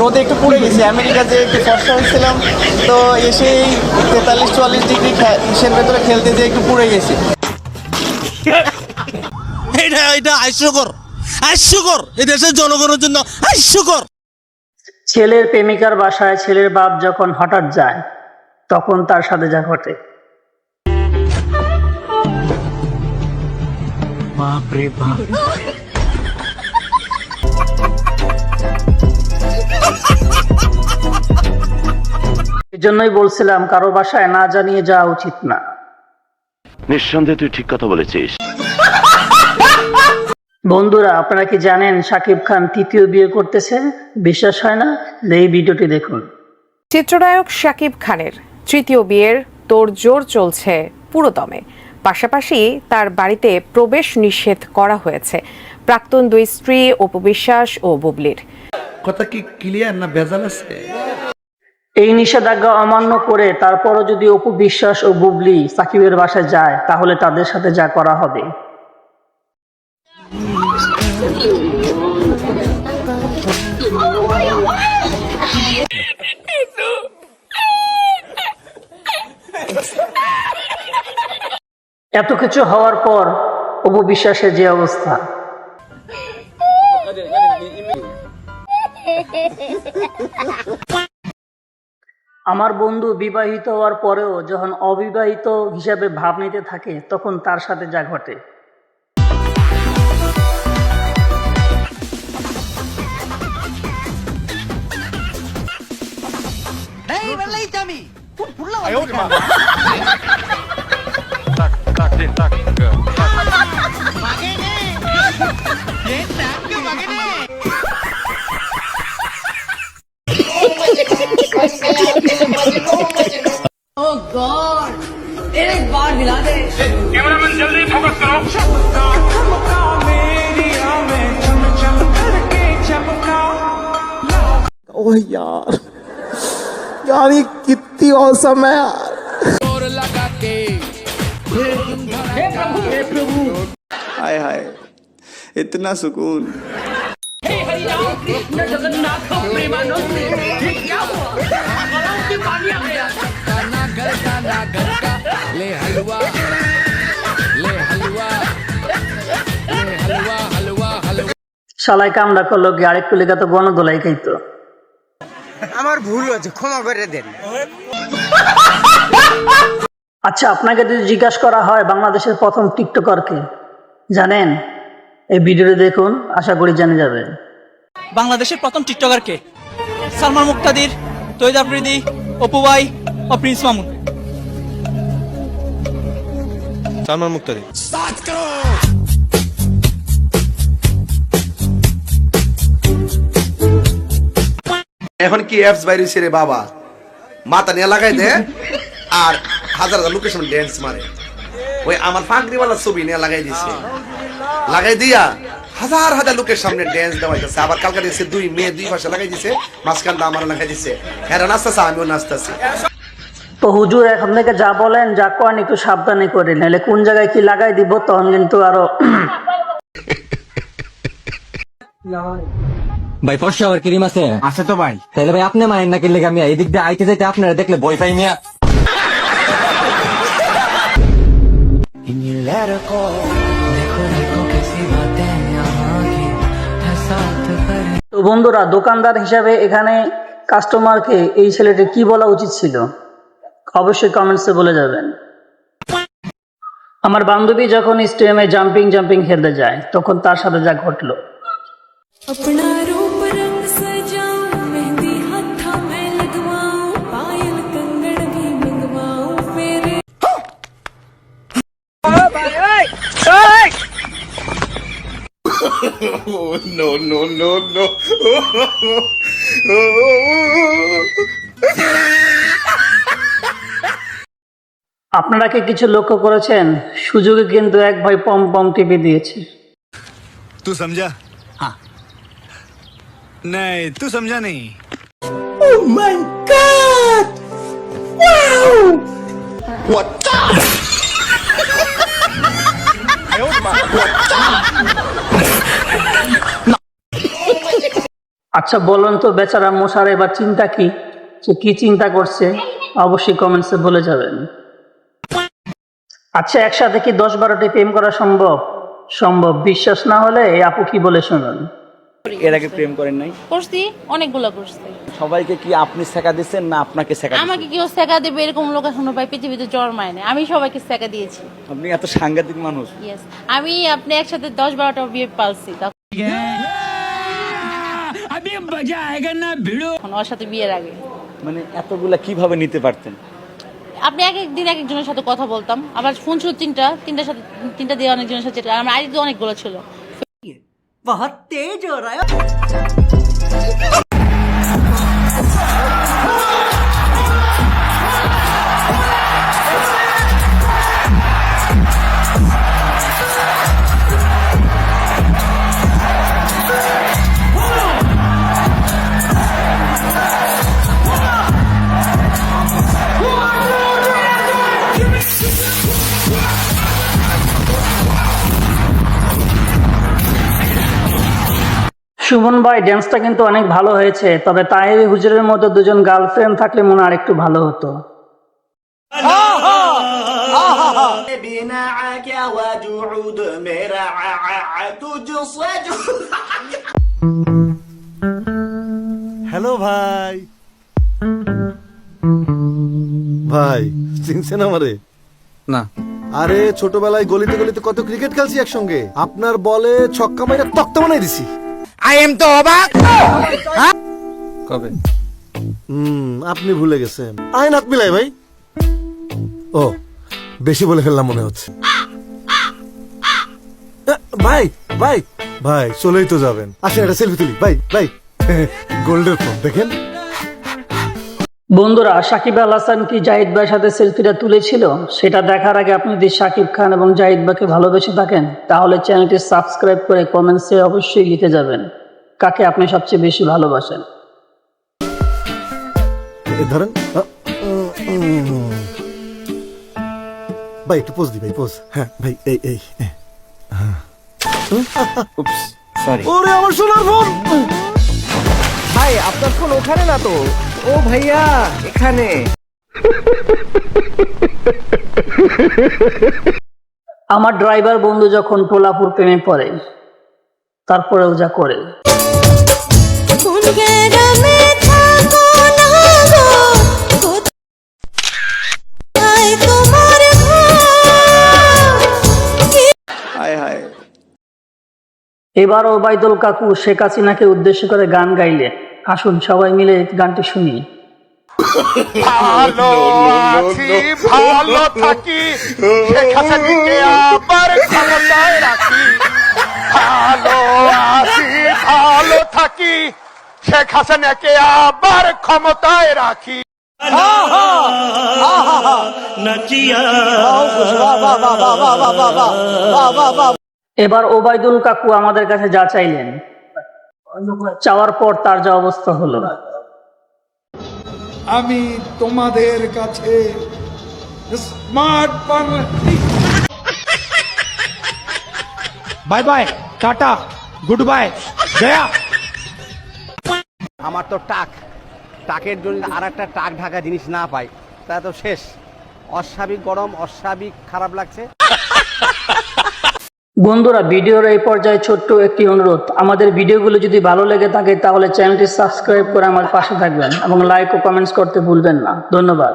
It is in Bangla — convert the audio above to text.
রোদে একটু পুড়ে গেছি। আমেরিকা যে একটু ফর্সা হয়েছিলাম, তো এসেই 43-44 ডিগ্রি ইসের ভেতরে খেলতে যেয়ে একটু পুড়ে গেছি। এটা হাস্যকর, হাস্যকর, এই দেশের জনগণের জন্য হাস্যকর। ছেলের প্রেমিকার বাসায় ছেলের বাপ যখন হঠাৎ যায়, তখন তার সাথে যা ঘটে। বাপরে বাপ। এজন্যই বলছিলাম কারো বাসায় না জানিয়ে যাওয়া উচিত না। নিঃসন্দেহে তুই ঠিক কথা বলেছিস। বন্ধুরা, আপনারা কি জানেন শাকিব খান তৃতীয় বিয়ে করতেছে? বিশ্বাস হয় না? এই ভিডিওটি দেখুন। চিত্রনায়ক শাকিব খানের তৃতীয় বিয়ের তোড়জোড় চলছে পুরোদমে। পাশাপাশি তার বাড়িতে প্রবেশ নিষেধ করা হয়েছে প্রাক্তন দুই স্ত্রী অপু বিশ্বাস ও বুবলির। কথা কি ক্লিয়ার না ভেজাল আছে? এই নিষেধাজ্ঞা অমান্য করে তারপরও যদি অপু বিশ্বাস ও বুবলি সাকিবের বাসায় যায়, তাহলে তাদের সাথে যা করা হবে। এত কিছু হওয়ার পর অপু বিশ্বাসের যে অবস্থা, আমার বন্ধু বিবাহিত হওয়ার পরেও যখন অবিবাহিত হিসাবে ভাব নিতে থাকে, তখন তার সাথে যা ঘটে। Oh God! एक बार हिला दे। कैमरामैन जल्दी फोकस करो। ओह यार, यार ये कितनी औसम है यार। हाय हाय, इतना सुकून। कृष्ण जगन्नाथ प्रेमानंद, ये क्या हुआ? की पानी आ गया। ले हलवा, ले हलवा, ले हलवा, हलवा, हलवा। শালাই কামড়া করলো কি আরেক কুলিকা তো গণদোলাই খাইতো। আমার ভুল হয়েছে, ক্ষমা করে দেন। আচ্ছা, আপনাকে যদি জিজ্ঞাসা করা হয় বাংলাদেশের প্রথম টিকটকার কে, জানেন? এই ভিডিওটি দেখুন, আশা করি জেনে যাবেন। বাংলাদেশের প্রথম টিকটকার কে? সালমান মুক্তাদির, তৈদ আফ্রিদি, অপু ভাই ও প্রিন্স মামুন। সালমান মুক্তাদি। এখন কি অ্যাপস বাইরেছে রে বাবা, মাথা নিয়ে লাগাই দে আর হাজার হাজার লোকের সামনে ড্যান্স মারে। ওই আমার ফাঁকরিওয়ালা ছবি নিয়ে লাগাই দিছে, লাগাই দিয়া হাজার হাজার লোকের সামনে ড্যান্স দেওয়াইতেছে। আবার কালকে দিয়েছে দুই মেয়ে দুই পাশে লাগাই দিছে, মাঝখানটা আমার লাগাই দিছে। হ্যাঁ নাচতেছে, আমিও নাচতেছি। তো হুজুর, এখন থেকে যা বলেন যা করেন একটু সাবধানে করেন, নাহলে কোন জায়গায় কি লাগাই দিব তখন কিন্তু আরো। ভাই ফর্সা আবার ক্রিম আছে? আছে তো ভাই। তাহলে ভাই আপনি মায়ের না কিনলে আমি এদিক দিয়ে আইতে যাইতে আপনারা দেখলে ভয় পাই মিয়া। তো বন্ধুরা, দোকানদার হিসাবে এখানে কাস্টমারকে এই ছেলেটি কি বলা উচিত ছিল, অবশ্যই কমেন্টসে বলে যাবেন। আমার বান্ধবী যখন স্টেডিয়ামে জাম্পিং খেলতে যায়, তখন তার সাথে যা ঘটলো। No, no, no, no. আপনারা কি কিছু লক্ষ্য করেছেন? সুযোগে কিন্তু এক ভাই পম পম টিপে দিয়েছে। तू समझा? हाँ। नहीं, तू समझा नहीं। Oh my God! Wow! What the? আচ্ছা বলুন তো বেচারা মশার এবার চিন্তা কি, সে কি চিন্তা করছে অবশ্যই কমেন্টসে বলে যাবেন। আচ্ছা একসাথে কি 10-12টি প্রেম করা সম্ভব? সম্ভব। বিশ্বাস না হলে এই আপু কি বলে শুনুন। এর আগে প্রেম করেন নাই? করছি, অনেকগুলো করছি। সবাইকে কি আপনি শেখা দিচ্ছেন না আপনাকে শেখা? আমাকে কেউ শেখা দেবে এরকম লোক এখনো ভাই পৃথিবীতে জন্মায় না। আমি সবাইকে শেখা দিয়েছি। আপনি এত সাংঘাতিক মানুষ। ইয়েস, আমি আপনি একসাথে 10-12টা বিয়ে পালছি। তখন ওর সাথে বিয়ের আগে মানে এতগুলা কিভাবে নিতে পারতেন? আপনি এক একদিন এক একজনের সাথে কথা বলতাম, আবার ফোন ছিল তিনটার সাথে, তিনটা দিয়ে অনেকজনের সাথে। আমার আইডি তো অনেকগুলো ছিল। বহুত তেজ হো রহা হ্যায়। সুমন ভাই ড্যান্সটা কিন্তু অনেক ভালো হয়েছে, তবে তাহেরি হুজুরের মতো দুজন গার্লফ্রেন্ড থাকলে মনে আর একটু ভালো হতো। হ্যালো ভাই। ভাই চিনছেন আমারে? না। আরে ছোটবেলায় গলিতে গলিতে কত ক্রিকেট খেলছি একসঙ্গে। আপনার বলে ছক্কা মাইরা তক্তা বানাই দিছি। আই এম তো অবাক। কবে? আপনি ভুলে গেছেন। আইন হাত মিলাই ভাই। ও বেশি বলে ফেললাম মনে হচ্ছে। ভাই ভাই ভাই চলেই তো যাবেন, আসেন একটা সেলফি তুলি। ভাই ভাই গোল্ডের ফোন দেখেন। বন্ধুরা সাকিব আল হাসান কি জাহিদ ভাইয়ের সাথে সেলফিটা তুলেছিল সেটা দেখার আগে আপনি যদি সাকিব খান এবং জাহিদ ভাইকে ভালোবেসে থাকেন তাহলে চ্যানেলটি সাবস্ক্রাইব করে কমেন্টসে অবশ্যই লিখে যাবেন কাকে আপনি সবচেয়ে বেশি ভালোবাসেন। ধরেন ভাই একটু পোজ দি ভাই, পোজ। হ্যাঁ ভাই এই এই সরি। ওরে আমার সোনার ফোন। ভাই আপনার ফোন ওখানে না তো। ও ভাইয়া এখানে। আমার ড্রাইভার বন্ধু যখন পোলাপুর প্রেমে পড়ে তারপরেও যা করে। এবার ওবায়দুল কাকু শেখ হাসিনাকে উদ্দেশ্য করে গান গাইলেন। আসুন সবাই মিলে গানটি শুনি। ভালো আছি ভালো থাকি শেখ হাসিনাকে আবার ক্ষমতায় রাখি। ভালো আছি ভালো থাকি শেখ হাসিনাকে আবার ক্ষমতায় রাখি। এবার ওবায়দুল কাকু আমাদের কাছে যা চাইলেন, চাওয়ার পর তার যা অবস্থা হলো। আমি তোমাদের কাছে smart bye bye, tata, good bye, Gaya. আমার তো টাকের জন্য আর একটা টাক ঢাকা জিনিস না পাই তা তো শেষ। অস্বাভাবিক গরম, অস্বাভাবিক খারাপ লাগছে। বন্ধুরা ভিডিওর এই পর্যায়ে ছোট্ট একটি অনুরোধ, আমাদের ভিডিওগুলো যদি ভালো লেগে থাকে তাহলে চ্যানেলটি সাবস্ক্রাইব করে আমার পাশে থাকবেন এবং লাইক ও কমেন্টস করতে ভুলবেন না। ধন্যবাদ।